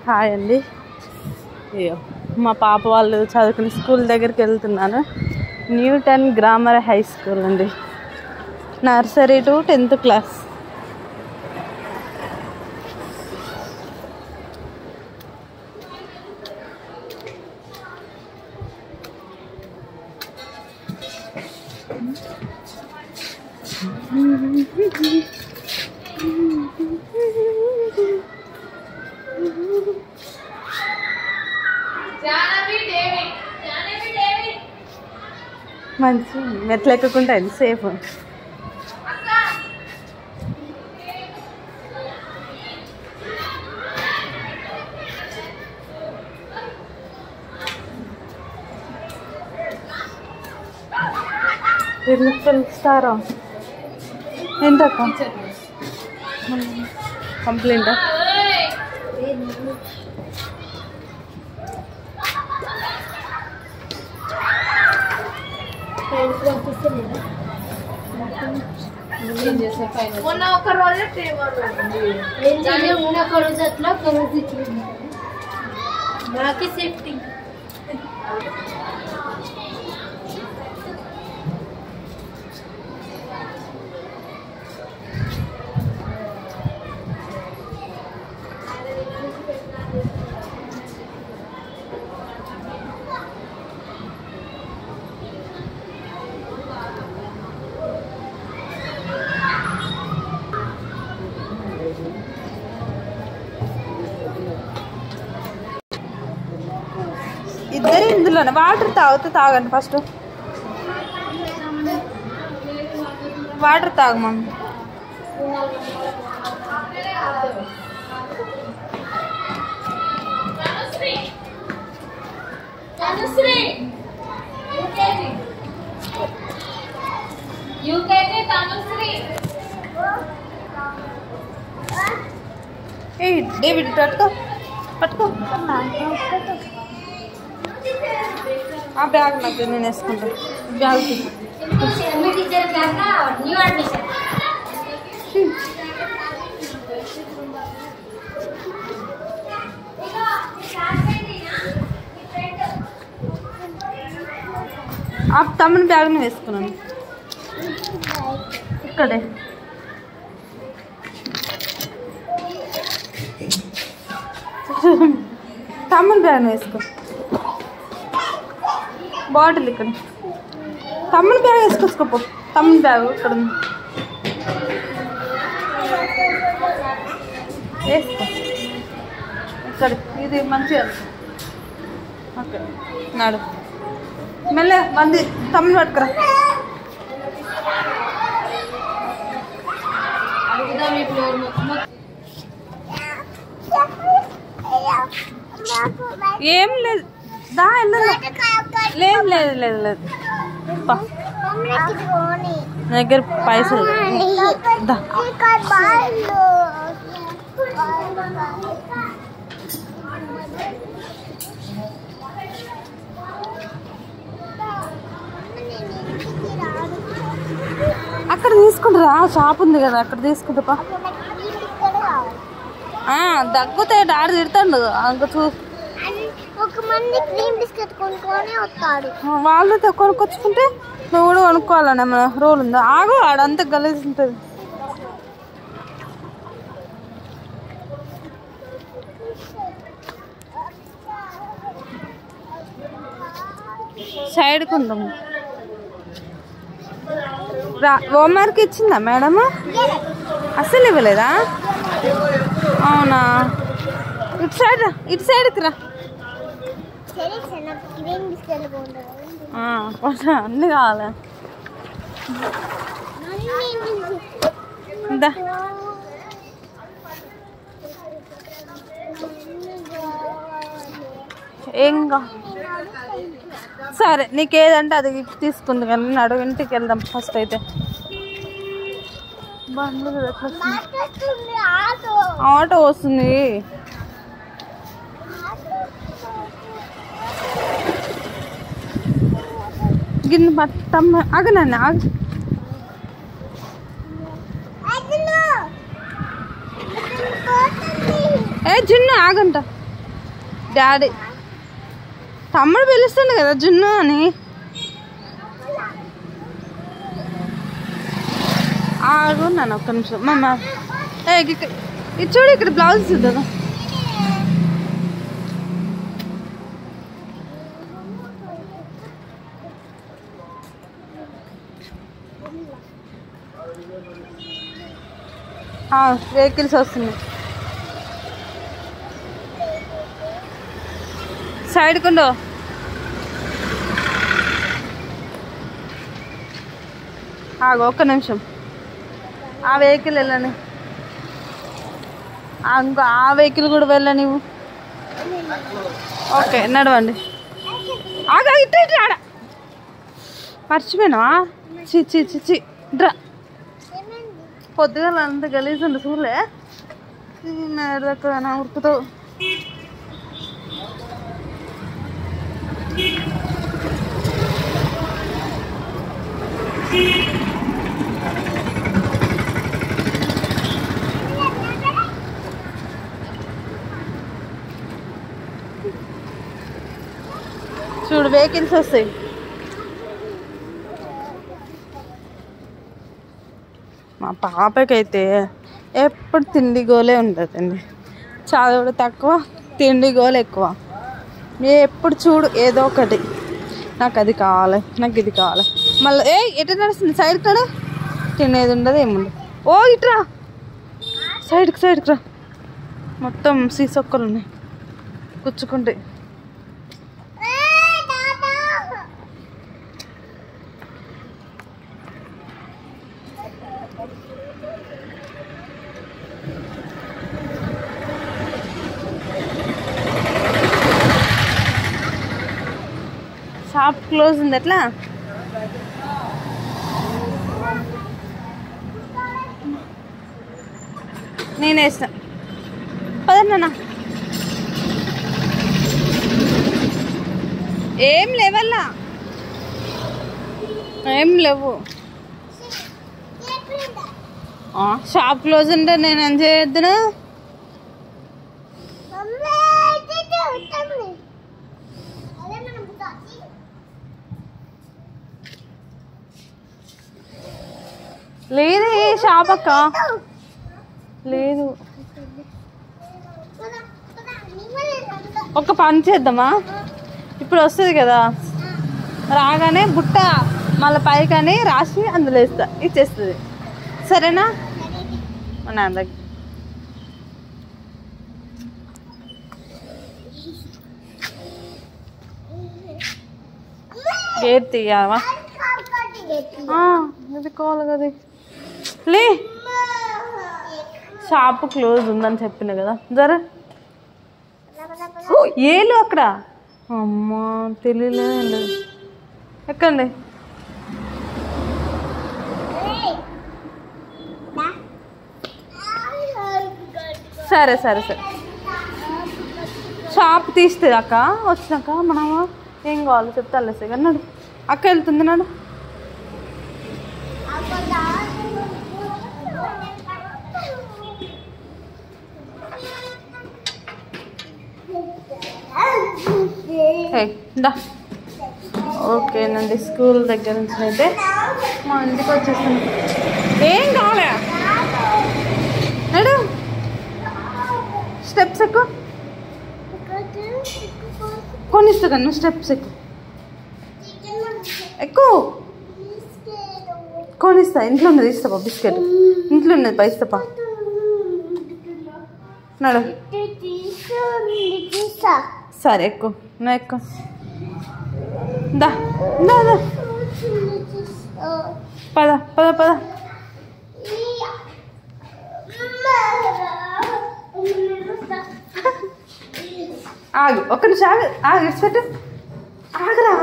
Hi అండి. అయ్యో మా పాప వాళ్ళు చదువుకునే స్కూల్ దగ్గరికి వెళ్తున్నాను. న్యూటన్ గ్రామర్ హై స్కూల్ అండి, నర్సరీ టు 10th క్లాస్. మంచి మెట్లు ఎక్కకుండా సేఫ్. పిలుస్తారా ఏంటక్క? కంప్లైంటా? మొన్న ఒక రోజు అట్లా ఒక రోజు బాకీ సేఫ్టీ. ఇద్దరు ఇందులోనే వాటర్ తాగండి. ఫస్ట్ వాటర్ తాగు మమ్మీ. ఏ డేవిడ్ పట్టుకో పట్టుకో. ఆ బ్యాగ్ నాకు నేను వేసుకుంటా. బ్యాగ్ ఆ తమ్ముని బ్యాగ్ని వేసుకున్నాను ఇక్కడే. తమ్ముని బ్యాగ్ని వేసుకో. బాటిల్ ఇక్కడ. తమ్ముని బ్యాగ్ వేసుకొచ్చుకోపో. తమ్ముని బ్యాగ్ ఇక్కడ ఉంది, వేసుకో. ఇక్కడ ఇది మంచిగా ఓకే. నాడు మెల్ల మంది తమ్ముని పట్టుకురా. ఏం లేదు దా లేదు లేదు లేదు లేదు నా దగ్గర పైసలు దా. అక్కడ తీసుకుంటారా? షాప్ ఉంది కదా అక్కడ తీసుకుంటా. దగ్గుతాయి డాడీ తిడతాడు అంక చూ. వాళ్ళతో కొనుక్కొచ్చుకుంటే నువ్వు కూడా కొనుక్కోవాలనే మన రోల్ ఉందా? ఆగు, ఆడంతా గలీజ్ ఉంటుంది. సైడ్కి ఉందాం. హోంవర్క్ ఇచ్చిందా మేడమ్? అస్సలు ఇవ్వలేదా? అవునా? ఇటు సైడ్కి రా. అన్నీ కావాలి. ఏంగా సరే నీకేదంటే అది తీసుకుంది కానీ నడు. ఇంటికి వెళ్దాం ఫస్ట్ అయితే. ఆటో వస్తుంది. గిన్నె పట్టమ్మ. ఆగనండి ఆగ. ఏ చిన్న ఆగంట. డాడీ తమ్ముడు పిలుస్తుంది కదా జున్ను అని. ఆగు నన్ను ఒక్క నిమిషం. మమ్మ ఇది చూడు, ఇక్కడ బ్లౌజ్ చూద్దా. వెహికల్స్ వస్తున్నాయి. సైడ్కుండో. ఆగు ఒక్క నిమిషం. ఆ వెహికల్ వెళ్ళని, ఇంకో ఆ వెహికల్ కూడా వెళ్ళని. ఓకే నడవండి. ఆగా ఇట్లా ఇట్లా ఆడ మర్చిపోయినావా? చి చి చి చి డ్రా. పొద్దుగా అంత గలీజ్ ఉంది చూలే. మేడదక్కున ఉరుకుతావు. చూడు వెహికల్స్ వస్తాయి. మా పాపకైతే ఎప్పుడు తిండి గోలే ఉంటుందండి. చదువుడు తక్కువ, తిండి గోలు ఎక్కువ. ఎప్పుడు చూడు ఏదో ఒకటి, నాకు అది కావాలి, నాకు ఇది కావాలి. మళ్ళీ ఎటు నడుస్తుంది? సైడ్కి రా. తినేది ఉండదు, ఏముండదు. ఓ ఇట్రా, సైడ్కి రా. మొత్తం సీసొక్కలు ఉన్నాయి కూర్చుకుంటే. షాప్ క్లోజ్ ఉంది. ఎట్లా? నేను వేస్తా. పదన్నా. ఏం లేవల్లా, ఏం లేవు. షాప్ క్లోజ్ ఉంటే నేను ఏం చేయొద్దును. లేదు షాప్ అక్క, లేదు. ఒక పని చేద్దామా? ఇప్పుడు వస్తుంది కదా, రాగానే బుట్ట మళ్ళీ పైకని రాసి అందులో ఇచ్చేస్తుంది. సరేనా? మా నాన్న దగ్గర గేట్ తీయావా? ఇది కావాలి కదా. లే, షాప్ క్లోజ్ ఉందని చెప్పిన కదా. జరా ఏలు అక్కడ. అమ్మా తెలియలేదు. ఎక్కండి. సరే సరే సరే. షాప్ తీస్తే అక్క వచ్చినాక మనమా ఏం కావాలి చెప్తా. అల్లసే కానీ నాడు అక్క వెళ్తుంది. నాడు దా. ఓకేనండి, స్కూల్ దగ్గర నుంచి అయితే మా ఇంటికి వచ్చేస్తాను. ఏం కావాలా? నడు, స్టెప్స్ ఎక్కువ కొనిస్తా కానీ నువ్వు స్టెప్స్ ఎక్కువ కొనిస్తా. ఇంట్లో ఉన్నది ఇస్తాపా, బిస్కెట్ ఇంట్లో ఉన్నది పై ఇస్తాపా. నడు. సరే ఎక్కువ, నా ఎక్కువ. దా దా దా. పద పద పద. ఆగు ఒక్క నిమిషం, ఆగు ఇడిచిపెట్టు. ఆగరా.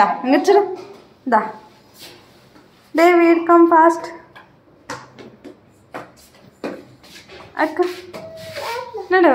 దా ఇంకొచ్చురా. దా డేవిడ్ కమ్ ఫాస్ట్. అక్క నడు.